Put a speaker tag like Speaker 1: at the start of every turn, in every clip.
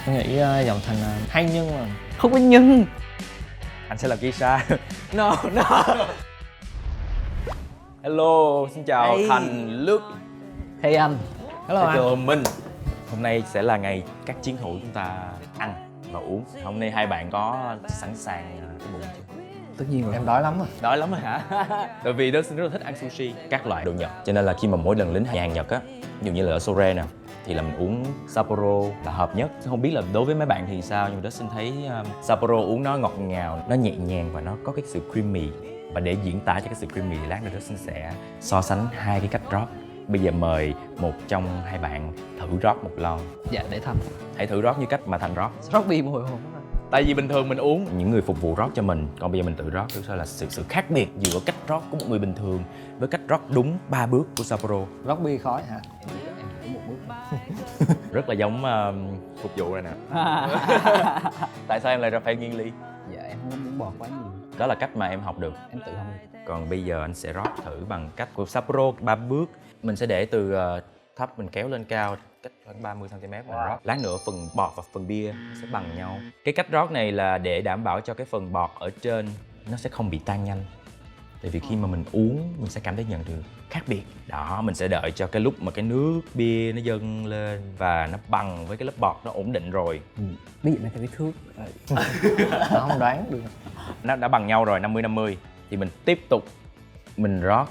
Speaker 1: Tôi nghĩ giọng Thành hay nhưng mà
Speaker 2: Không có nhưng.
Speaker 3: Anh sẽ làm Kisha. No, no. Hello, xin chào
Speaker 2: Hey.
Speaker 3: Thành, Lước.
Speaker 2: Hey anh.
Speaker 1: hello
Speaker 3: Xin
Speaker 1: anh.
Speaker 3: chào Minh. Hôm nay sẽ là ngày các chiến hữu chúng ta ăn và uống. Hôm nay hai bạn có sẵn sàng cái bụng chưa?
Speaker 2: Tất nhiên rồi.
Speaker 1: Em đói lắm rồi.
Speaker 3: Đói lắm rồi hả? Tại vì rất là thích ăn sushi, các loại đồ Nhật. Cho nên là khi mà mỗi lần đến nhà hàng Nhật á, ví dụ như là ở Sore nè, thì là mình uống Sapporo là hợp nhất. Không biết là đối với mấy bạn thì sao, nhưng mà Dustin thấy Sapporo uống nó ngọt ngào, nó nhẹ nhàng và nó có cái sự creamy. Và để diễn tả cho cái sự creamy, lát nữa Dustin sẽ so sánh hai cái cách rót. Bây giờ mời một trong hai bạn thử rót một lon.
Speaker 2: Dạ để thăm.
Speaker 3: Hãy thử rót như cách mà Thành rót.
Speaker 2: Rót bia một hồi hồn.
Speaker 3: Tại vì bình thường mình uống những người phục vụ rót cho mình, còn bây giờ mình tự rót. Thực sự là sự khác biệt giữa cách rót của một người bình thường với cách rót đúng 3 bước của Sapporo.
Speaker 1: Rót bia khói hả?
Speaker 2: Em thử một bước.
Speaker 3: Rất là giống phục vụ này nè. Tại sao em lại ra phải nghiêng ly?
Speaker 2: Dạ em không muốn bọt quá nhiều.
Speaker 3: Đó là cách mà em học được.
Speaker 2: Em tự không.
Speaker 3: Còn bây giờ anh sẽ rót thử bằng cách của Sapporo 3 bước. Mình sẽ để từ thấp mình kéo lên cao cách khoảng 30 cm mình rót. Lát nữa phần bọt và phần bia nó sẽ bằng nhau. Cái cách rót này là để đảm bảo cho cái phần bọt ở trên nó sẽ không bị tan nhanh. Tại vì khi mà mình uống mình sẽ cảm thấy nhận được khác biệt. Đó, mình sẽ đợi cho cái lúc mà cái nước bia nó dâng lên và nó bằng với cái lớp bọt nó ổn định rồi.
Speaker 2: Ví dụ này theo cái thước.
Speaker 1: Nó không đoán được.
Speaker 3: Nó đã bằng nhau rồi, 50-50. Thì mình tiếp tục mình rót,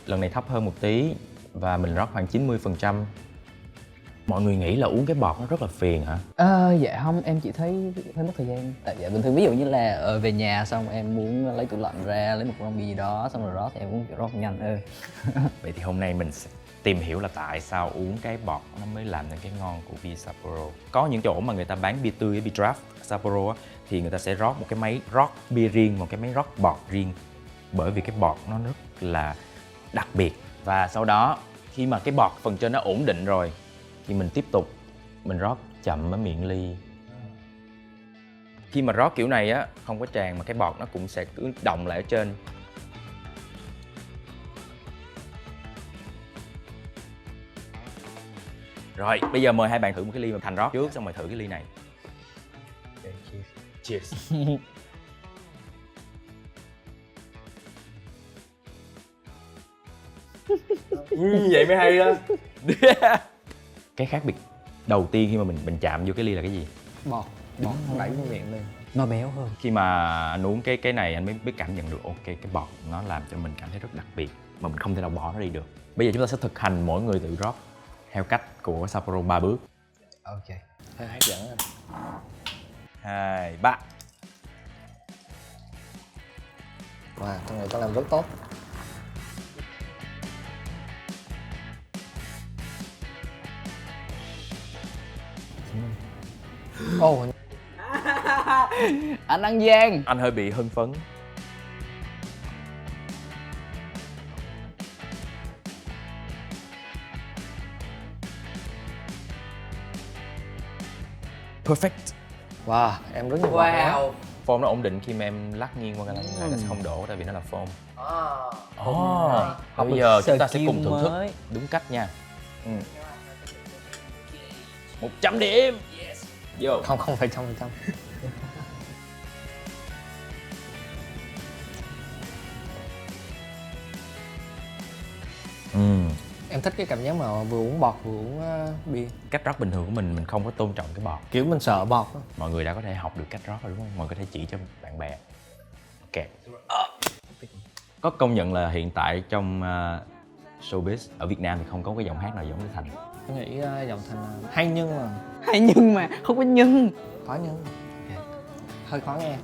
Speaker 3: lần này thấp hơn một tí và mình rót khoảng 90%. Mọi người nghĩ là uống cái bọt nó rất là phiền hả?
Speaker 2: Dạ không, em chỉ thấy hơi mất thời gian. Tại dạ bình thường ví dụ như là về nhà xong em muốn lấy tủ lạnh ra, lấy một lon bia gì đó xong rồi rót thì em muốn kiểu rót nhanh.
Speaker 3: Vậy thì hôm nay mình sẽ tìm hiểu là tại sao uống cái bọt nó mới làm nên cái ngon của bia Sapporo. Có những chỗ mà người ta bán bia tươi, bia draft Sapporo á, thì người ta sẽ rót một cái máy rót bia riêng, một cái máy rót bọt riêng. Bởi vì cái bọt nó rất là đặc biệt. Và sau đó khi mà cái bọt phần trên nó ổn định rồi thì mình tiếp tục mình rót chậm ở miệng ly. Khi mà rót kiểu này á, không có tràn mà cái bọt nó cũng sẽ cứ đọng lại ở trên. Rồi, bây giờ mời hai bạn thử một cái ly mà Thành rót trước, xong rồi thử cái ly này.
Speaker 1: Okay, cheers.
Speaker 3: Cheers. Vậy mới hay đó. Cái khác biệt đầu tiên khi mà mình chạm vô cái ly là cái gì?
Speaker 1: Bọt nó đẩy vô miệng lên.
Speaker 2: Nó béo hơn.
Speaker 3: Khi mà anh uống cái này anh mới biết cảm nhận được ok cái bọt nó làm cho mình cảm thấy rất đặc biệt mà mình không thể nào bỏ nó đi được. Bây giờ chúng ta sẽ thực hành mỗi người tự rót theo cách của Sapporo 3 bước.
Speaker 1: Ok. Hơi hấp dẫn anh.
Speaker 3: 2, 3.
Speaker 1: Wow, con này có làm rất tốt. Ồ,
Speaker 2: Anh ăn gian.
Speaker 3: Anh hơi bị hưng phấn. Perfect.
Speaker 1: wow, em rất nhiều bọt quá.
Speaker 3: Form nó ổn định khi mà em lắc nghiêng qua cái này nó sẽ không đổ tại vì nó là foam.
Speaker 2: Học
Speaker 3: Bây giờ
Speaker 2: được
Speaker 3: chúng ta sẽ
Speaker 2: skill
Speaker 3: cùng thưởng thức
Speaker 2: mới.
Speaker 3: đúng cách nha. 100 điểm. Vô.
Speaker 1: Không phải 100%. Em thích cái cảm giác mà vừa uống bọt vừa uống bia.
Speaker 3: Cách rót bình thường của mình không có tôn trọng cái bọt.
Speaker 1: Kiểu mình sợ bọt á.
Speaker 3: Mọi người đã có thể học được cách rót rồi đúng không? Mọi người có thể chỉ cho bạn bè. Ok. Có công nhận là hiện tại trong showbiz ở Việt Nam thì không có cái giọng hát nào giống như Thành.
Speaker 1: Tôi nghĩ giọng Thành hay nhưng mà
Speaker 2: Hay nhưng mà không có nhưng.
Speaker 1: khó nhưng. Hơi khó nghe.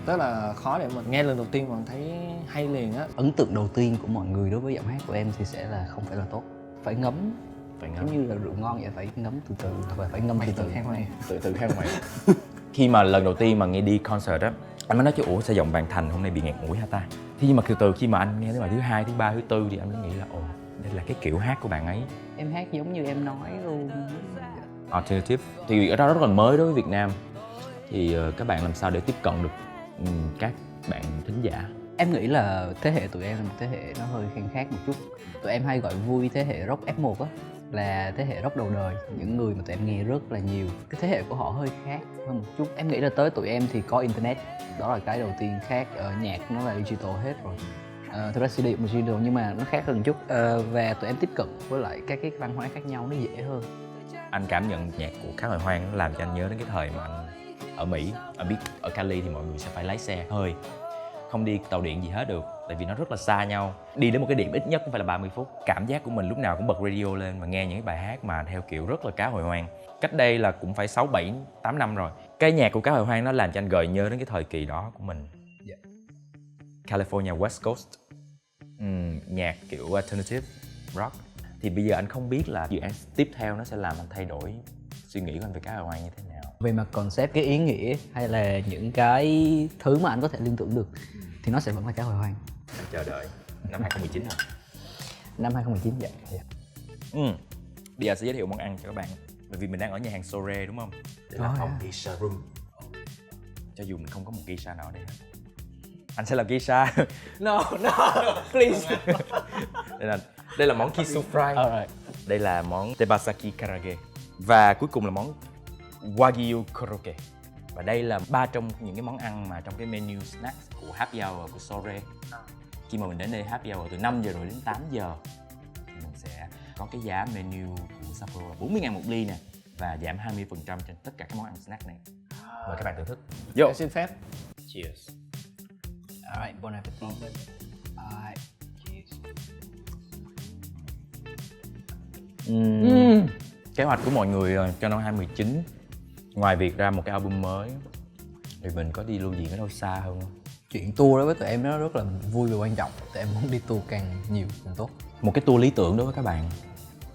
Speaker 1: Tức là khó để mình nghe lần đầu tiên mà thấy hay liền á.
Speaker 2: Ấn tượng đầu tiên của mọi người đối với giọng hát của em thì sẽ là không phải là tốt. Phải ngấm.
Speaker 3: Phải
Speaker 2: Giống như là rượu ngon vậy, phải ngấm từ từ và phải ngâm từ từ.
Speaker 3: Tự khen mày. Khi mà lần đầu tiên mà nghe đi concert á, anh mới nói chứ ủa sao giọng bạn Thành hôm nay bị nghẹt mũi hả ta? Thế nhưng mà từ khi mà anh nghe tới bài thứ 2, thứ 3, thứ 4 thì anh mới nghĩ là ồ, đây là cái kiểu hát của bạn ấy.
Speaker 2: Em hát giống như em nói luôn.
Speaker 3: Alternative thì ở đó rất là mới đối với Việt Nam. Thì các bạn làm sao để tiếp cận được các bạn thính giả?
Speaker 2: Em nghĩ là thế hệ tụi em là một thế hệ nó hơi khác một chút. Tụi em hay gọi vui thế hệ rock F1 á. là thế hệ rock đầu đời, những người mà tụi em nghe rất là nhiều. Cái thế hệ của họ hơi khác hơn một chút. Em nghĩ là tới tụi em thì có internet, đó là cái đầu tiên khác. Nhạc nó là digital hết rồi. Thực ra CD cũng digital nhưng mà nó khác hơn một chút. Và tụi em tiếp cận với lại các cái văn hóa khác nhau nó dễ hơn.
Speaker 3: Anh cảm nhận nhạc của Cá Hồi Hoang nó làm cho anh nhớ đến cái thời mà anh ở Mỹ. Anh biết ở Cali thì mọi người sẽ phải lái xe hơi, không đi tàu điện gì hết được, tại vì nó rất là xa nhau. Đi đến một cái điểm ít nhất cũng phải là 30 phút. Cảm giác của mình lúc nào cũng bật radio lên và nghe những cái bài hát mà theo kiểu rất là Cá Hồi Hoang. Cách đây là cũng phải 6, 7, 8 năm rồi. Cái nhạc của Cá Hồi Hoang nó làm cho anh gợi nhớ đến cái thời kỳ đó của mình. California West Coast, nhạc kiểu alternative rock. Thì bây giờ anh không biết là dự án tiếp theo nó sẽ làm anh thay đổi suy nghĩ của anh về Cá Hồi Hoang như thế nào.
Speaker 2: Về mặt concept, cái ý nghĩa hay là những cái thứ mà anh có thể liên tưởng được thì nó sẽ vẫn là Cá Hồi Hoang.
Speaker 3: Anh chờ đợi năm 2019 hả?
Speaker 2: Năm 2019 vậy.
Speaker 3: Bây giờ sẽ giới thiệu món ăn cho các bạn. Bởi vì mình đang ở nhà hàng Sore đúng không? Đây là phòng geisha room. Cho dù mình không có một geisha nào ở đây hết, anh sẽ làm geisha. No, please. Đây là món kisu fry.
Speaker 2: Alright.
Speaker 3: Đây là món tebasaki karage. Và cuối cùng là món wagyu koroke. Và đây là 3 trong những cái món ăn mà trong cái menu snacks của happy hour của Sore. Khi mà mình đến đây happy hour từ 5 giờ rồi đến 8 giờ thì mình sẽ có cái giá menu của Sapporo là 40.000 một ly nè, và giảm 20% trên tất cả các món ăn snack này. Mời các bạn thưởng thức.
Speaker 1: Yo. Xin phép.
Speaker 3: Cheers.
Speaker 2: Alright, bon appetit. Alright, cheers.
Speaker 3: Kế hoạch của mọi người cho năm 2019, ngoài việc ra một cái album mới thì mình có đi lưu diễn ở đâu xa hơn không?
Speaker 2: Chuyện tour đối với tụi em nó rất là vui và quan trọng. Tụi em muốn đi tour càng nhiều càng tốt.
Speaker 3: Một cái tour lý tưởng đối với các bạn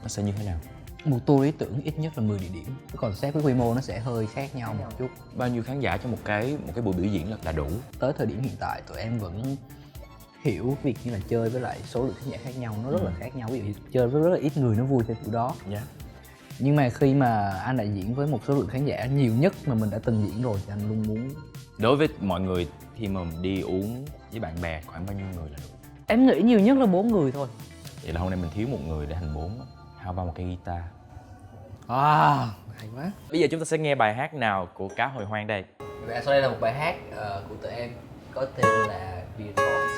Speaker 3: nó sẽ như thế nào?
Speaker 2: Một tour lý tưởng ít nhất là 10 địa điểm. Cái concept với quy mô nó sẽ hơi khác nhau một chút.
Speaker 3: Bao nhiêu khán giả cho một cái buổi biểu diễn là đủ?
Speaker 2: Tới thời điểm hiện tại tụi em vẫn hiểu việc như là chơi với lại số lượng khán giả khác nhau nó rất là khác nhau. Ví dụ như chơi với rất là ít người nó vui theo kiểu đó. Nhưng mà khi mà anh đã diễn với một số lượng khán giả nhiều nhất mà mình đã từng diễn rồi thì anh luôn muốn. Đối
Speaker 3: với mọi người khi mà mình đi uống với bạn bè khoảng bao nhiêu người là đủ?
Speaker 2: Em nghĩ nhiều nhất là 4 người thôi.
Speaker 3: Vậy là hôm nay mình thiếu một người để thành 4. How about một cái guitar?
Speaker 1: Hay quá.
Speaker 3: Bây giờ chúng ta sẽ nghe bài hát nào của Cá Hồi Hoang đây?
Speaker 2: Và sau đây là một bài hát của tụi em có tên là Beer Talks.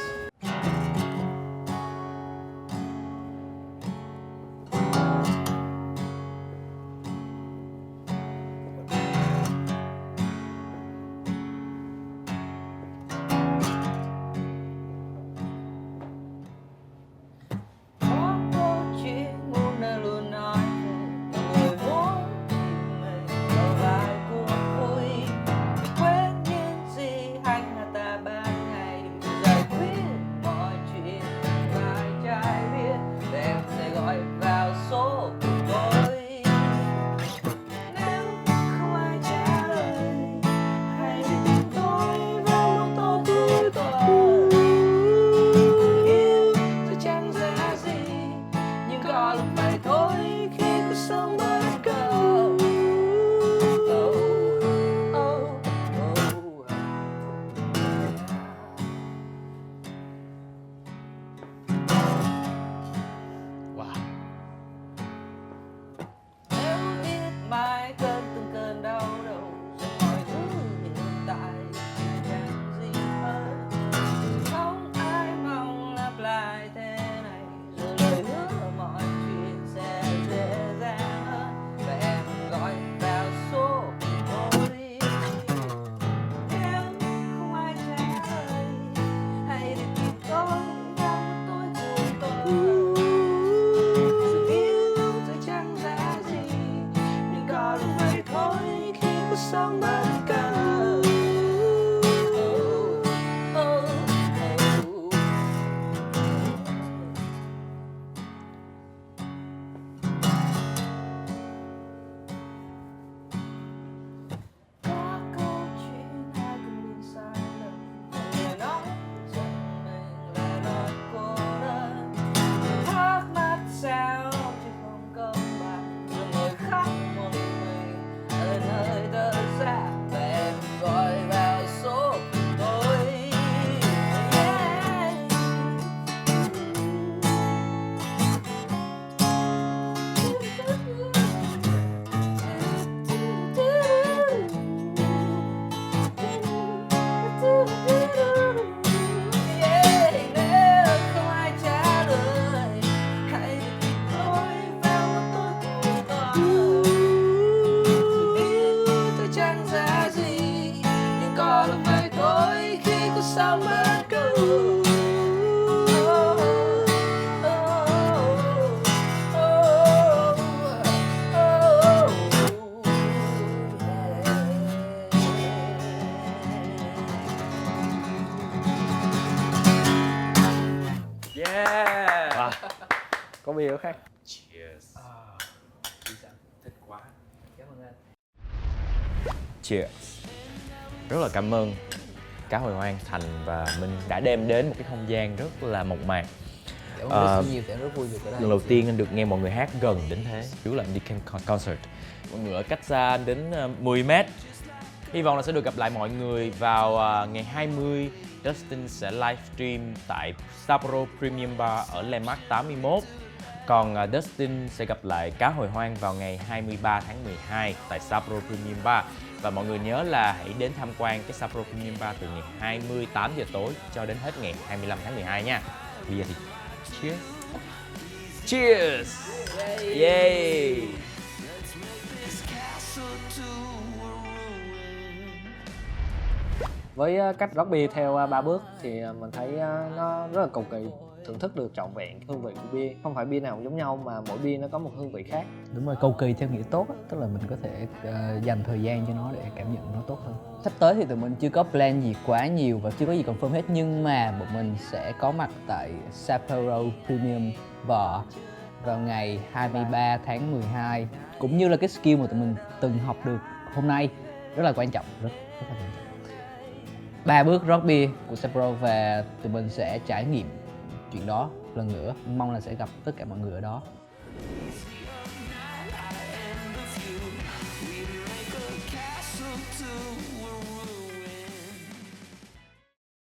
Speaker 3: Yeah.
Speaker 1: Wow. Có bia có khác.
Speaker 3: Cheers.
Speaker 2: Thích quá. Cảm ơn anh.
Speaker 3: Cheers. Rất là cảm ơn Cá Hồi Hoang, Thành và Minh đã đem đến một cái không gian rất là mộc mạc.
Speaker 2: Cảm ơn rất nhiều, em rất vui được ở đây.
Speaker 3: Lần đầu tiên anh được nghe mọi người hát gần đến thế. Trước là anh đi concert, mọi người ở cách xa anh đến 10 mét. Hy vọng là sẽ được gặp lại mọi người vào ngày 20. Dustin sẽ livestream tại Sapporo Premium Bar ở Landmark 81. Còn Dustin sẽ gặp lại Cá Hồi Hoang vào ngày 23 tháng 12 tại Sapporo Premium Bar. Và mọi người nhớ là hãy đến tham quan cái Sapporo Premium Bar từ ngày 28 giờ tối cho đến hết ngày 25 tháng 12 nha. Bây giờ thì cheers. Cheers. Yay.
Speaker 1: Với cách rót bia theo 3 bước thì mình thấy nó rất là cầu kỳ, thưởng thức được trọn vẹn hương vị của bia. Không phải bia nào cũng giống nhau mà mỗi bia nó có một hương vị khác.
Speaker 2: Đúng rồi, cầu kỳ theo nghĩa tốt á, tức là mình có thể dành thời gian cho nó để cảm nhận nó tốt hơn. Sắp tới thì tụi mình chưa có plan gì quá nhiều và chưa có gì confirm hết, nhưng mà bọn mình sẽ có mặt tại Sapporo Premium Bar vào ngày 23 tháng 12. Cũng như là cái skill mà tụi mình từng học được hôm nay rất là quan trọng, rất là quan trọng. 3 bước rót bia của Sapporo và tụi mình sẽ trải nghiệm chuyện đó lần nữa. Mong là sẽ gặp tất cả mọi người ở đó.